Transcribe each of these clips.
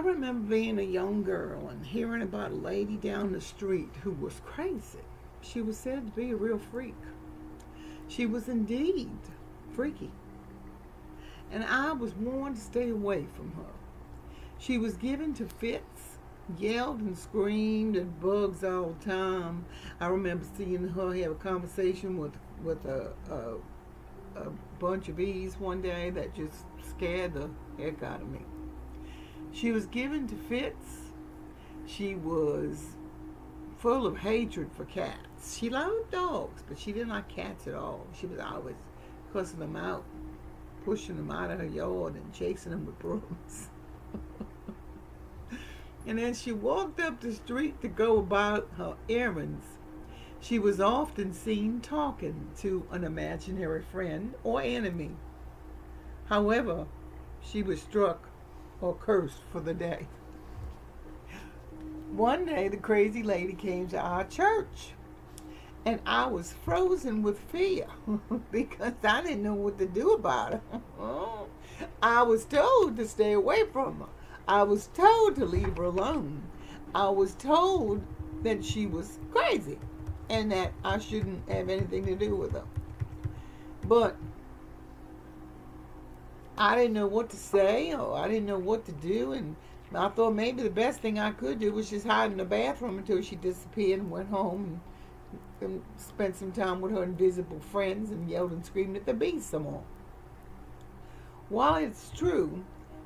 I remember being a young girl and hearing about a lady down the street who was crazy. She was said to be a real freak. She was indeed freaky, and I was warned to stay away from her. She was given to fits, yelled and screamed at bugs all the time. I remember seeing her have a conversation with a bunch of bees one day that just scared the heck out of me. She was given to fits. She was full of hatred for cats. She loved dogs, but she didn't like cats at all. She was always cussing them out, pushing them out of her yard and chasing them with brooms. And as she walked up the street to go about her errands, she was often seen talking to an imaginary friend or enemy. However, she was struck or cursed for the day. One day, the crazy lady came to our church, and I was frozen with fear because I didn't know what to do about her. I was told to stay away from her. I was told to leave her alone. I was told that she was crazy and that I shouldn't have anything to do with her. But I didn't know what to say, or I didn't know what to do, and I thought maybe the best thing I could do was just hide in the bathroom until she disappeared and went home and spent some time with her invisible friends and yelled and screamed at the bees some more. While it's true,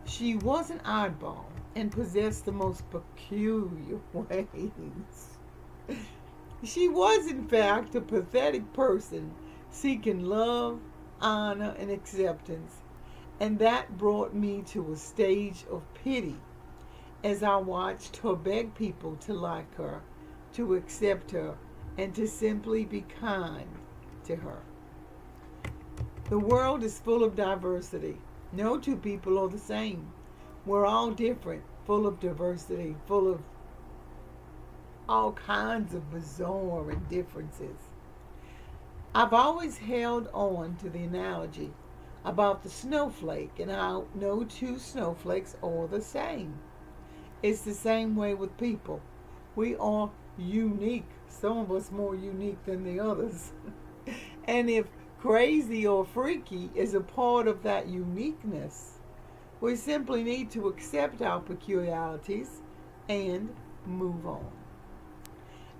she was an oddball and possessed the most peculiar ways. She was, in fact, a pathetic person seeking love, honor, and acceptance, and that brought me to a stage of pity as I watched her beg people to like her, to accept her, and to simply be kind to her. The world is full of diversity. No two people are the same. We're all different, full of diversity, full of all kinds of bizarre differences. I've always held on to the analogy about the snowflake and how no two snowflakes are the same. It's the same way with people. We are unique, some of us more unique than the others. And if crazy or freaky is a part of that uniqueness, we simply need to accept our peculiarities and move on.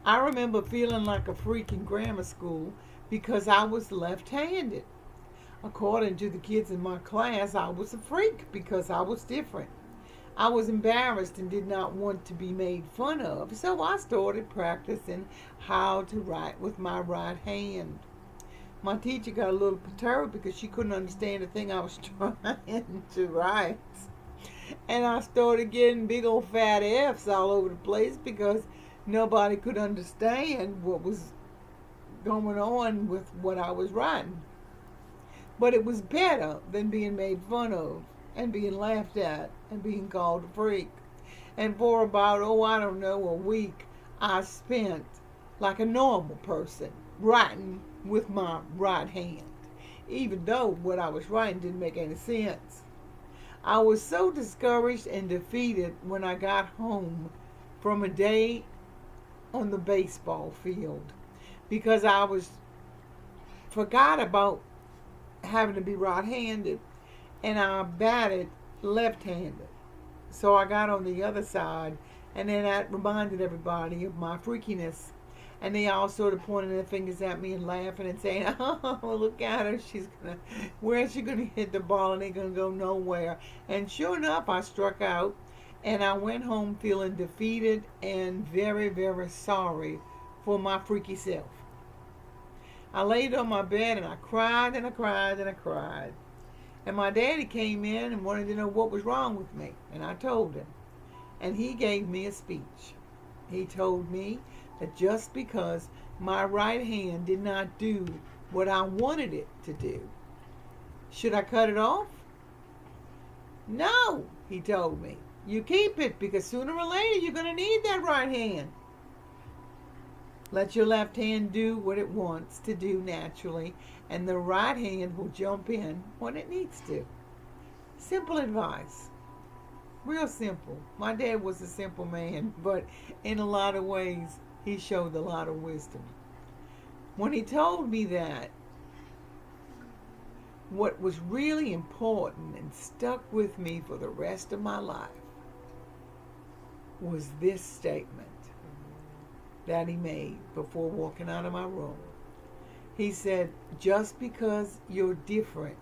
I remember feeling like a freak in grammar school because I was left-handed. According to the kids in my class, I was a freak because I was different. I was embarrassed and did not want to be made fun of, so I started practicing how to write with my right hand. My teacher got a little perturbed because she couldn't understand the thing I was trying to write. And I started getting big old fat F's all over the place because nobody could understand what was going on with what I was writing. But it was better than being made fun of and being laughed at and being called a freak. And for about, I don't know, a week, I spent like a normal person writing with my right hand, even though what I was writing didn't make any sense. I was so discouraged and defeated when I got home from a day on the baseball field because I forgot about having to be right-handed, and I batted left-handed. So I got on the other side, and then that reminded everybody of my freakiness. And they all sort of pointing their fingers at me and laughing and saying, "Oh, look at her. Where's she gonna hit the ball? And they're gonna go nowhere." And sure enough, I struck out, and I went home feeling defeated and very, very sorry for my freaky self. I laid on my bed and I cried and I cried and I cried. And my daddy came in and wanted to know what was wrong with me. And I told him. And he gave me a speech. He told me that just because my right hand did not do what I wanted it to do, should I cut it off? No, he told me. You keep it because sooner or later you're going to need that right hand. Let your left hand do what it wants to do naturally, and the right hand will jump in when it needs to. Simple advice. Real simple. My dad was a simple man, but in a lot of ways, he showed a lot of wisdom. When he told me that, what was really important and stuck with me for the rest of my life was this statement that he made before walking out of my room. He said, just because you're different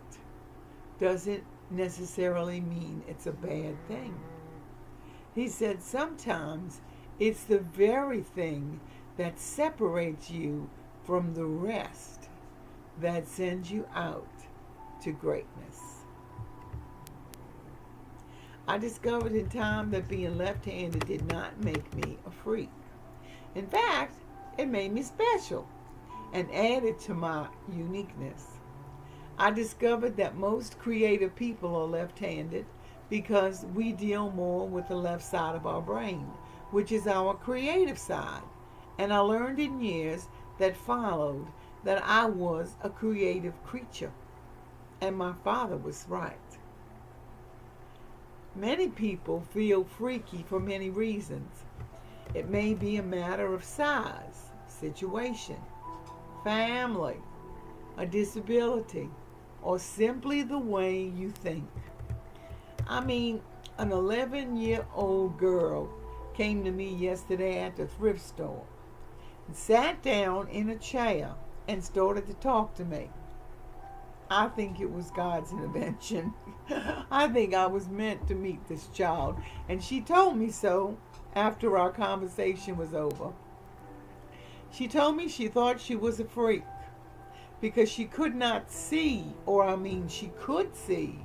doesn't necessarily mean it's a bad thing. He said, sometimes it's the very thing that separates you from the rest that sends you out to greatness. I discovered in time that being left-handed did not make me a freak. In fact, it made me special and added to my uniqueness. I discovered that most creative people are left-handed because we deal more with the left side of our brain, which is our creative side. And I learned in years that followed that I was a creative creature. And my father was right. Many people feel freaky for many reasons. It may be a matter of size, situation, family, a disability, or simply the way you think. I mean, an 11-year-old girl came to me yesterday at the thrift store and sat down in a chair and started to talk to me. I think it was God's intervention. I think I was meant to meet this child, and she told me so after our conversation was over. She told me she thought she was a freak because she could not see, she could see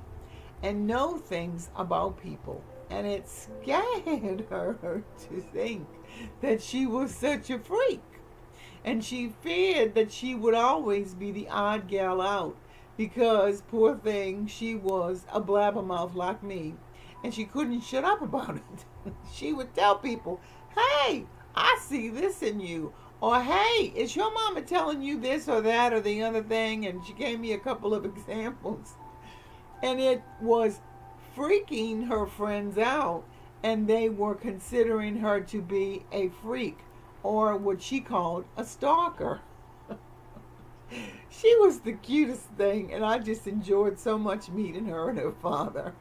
and know things about people, and it scared her to think that she was such a freak, and she feared that she would always be the odd gal out because, poor thing, she was a blabbermouth like me, and she couldn't shut up about it. She would tell people, hey, I see this in you, or hey, is your mama telling you this or that or the other thing? And she gave me a couple of examples. And it was freaking her friends out, and they were considering her to be a freak, or what she called a stalker. She was the cutest thing, and I just enjoyed so much meeting her and her father.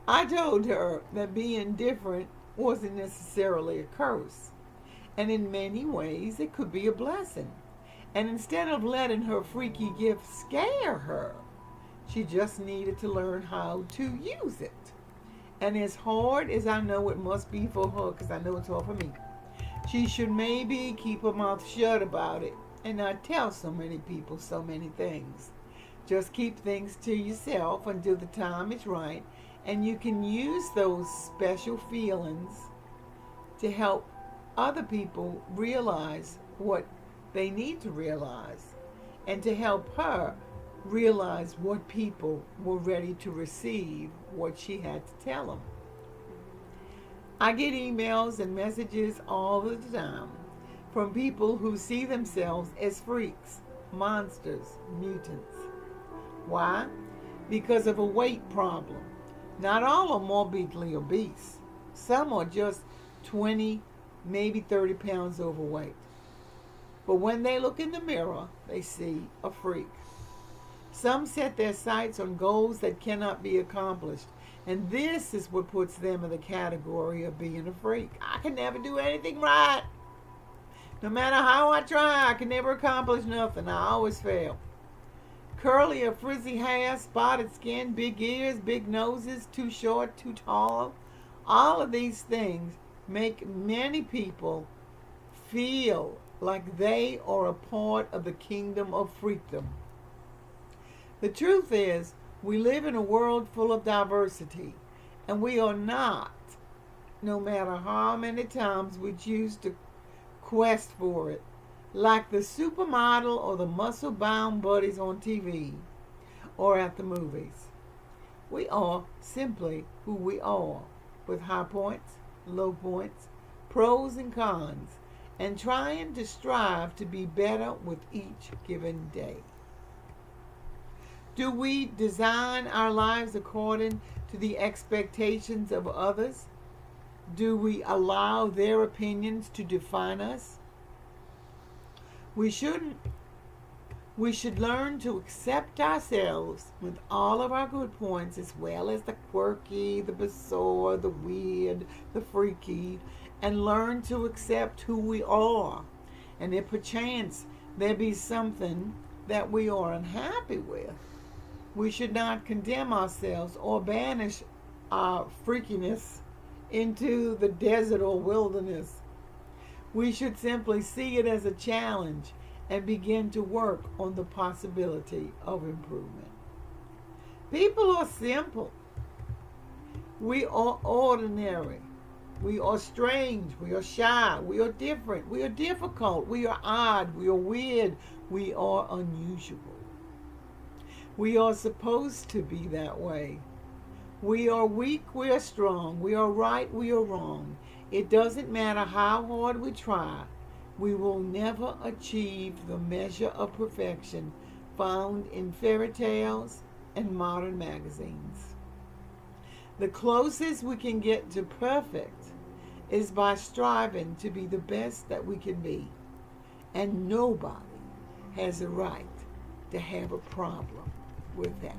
I told her that being different wasn't necessarily a curse, and in many ways it could be a blessing. And instead of letting her freaky gift scare her, she just needed to learn how to use it. And as hard as I know it must be for her, because I know it's hard for me, she should maybe keep her mouth shut about it and not tell so many people so many things. Just keep things to yourself until the time is right, and you can use those special feelings to help other people realize what they need to realize, and to help her realize what people were ready to receive what she had to tell them. I get emails and messages all the time from people who see themselves as freaks, monsters, mutants. Why? Because of a weight problem. Not all are morbidly obese. Some are just 20, maybe 30 pounds overweight. But when they look in the mirror, they see a freak. Some set their sights on goals that cannot be accomplished, and this is what puts them in the category of being a freak. I can never do anything right. No matter how I try, I can never accomplish nothing. I always fail. Curly or frizzy hair, spotted skin, big ears, big noses, too short, too tall. All of these things make many people feel like they are a part of the kingdom of freakdom. The truth is, we live in a world full of diversity, and we are not, no matter how many times we choose to quest for it, like the supermodel or the muscle-bound buddies on TV or at the movies. We are simply who we are, with high points, low points, pros and cons, and trying to strive to be better with each given day. Do we design our lives according to the expectations of others? Do we allow their opinions to define us? We shouldn't. We should learn to accept ourselves with all of our good points, as well as the quirky, the bizarre, the weird, the freaky, and learn to accept who we are. And if perchance there be something that we are unhappy with, we should not condemn ourselves or banish our freakiness into the desert or wilderness. We should simply see it as a challenge and begin to work on the possibility of improvement. People are simple. We are ordinary. We are strange. We are shy. We are different. We are difficult. We are odd. We are weird. We are unusual. We are supposed to be that way. We are weak. We are strong. We are right. We are wrong. It doesn't matter how hard we try. We will never achieve the measure of perfection found in fairy tales and modern magazines. The closest we can get to perfect is by striving to be the best that we can be. And nobody has a right to have a problem with that.